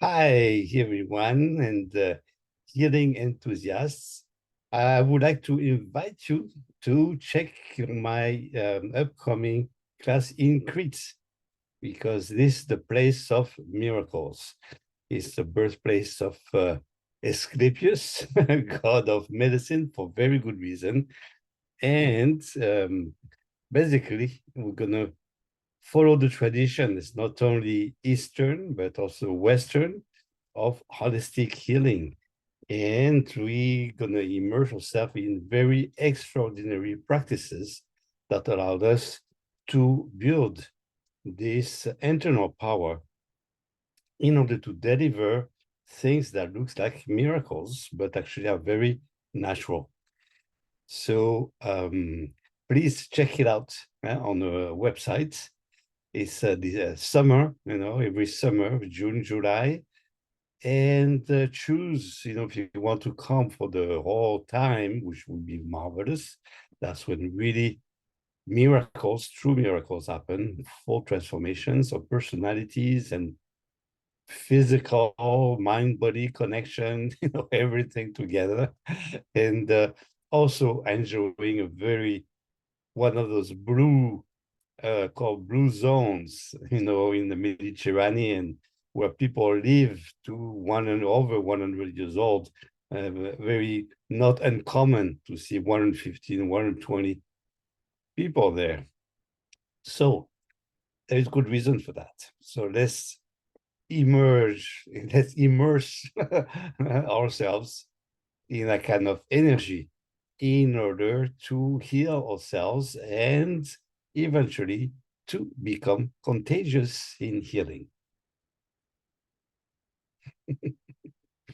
Hi, everyone, and healing enthusiasts. I would like to invite you to check my upcoming class in Crete, because this is the place of miracles. It's the birthplace of Asclepius, god of medicine, for very good reason. And basically, we're going to follow the tradition. It's not only Eastern, but also Western of holistic healing. And we're going to immerse ourselves in very extraordinary practices that allowed us to build this internal power in order to deliver things that looks like miracles, but actually are very natural. So please check it out on the website. It's the summer, every summer, June, July, and choose, if you want to come for the whole time, which would be marvelous. That's when really miracles, true miracles happen, full transformations of personalities and physical mind-body connection, everything together. And also enjoying a very, one of those called blue zones, in the Mediterranean, where people live to over 100 years old. Very not uncommon to see 115, 120 people there. So there is good reason for that. So let's immerse ourselves in a kind of energy in order to heal ourselves and eventually to become contagious in healing.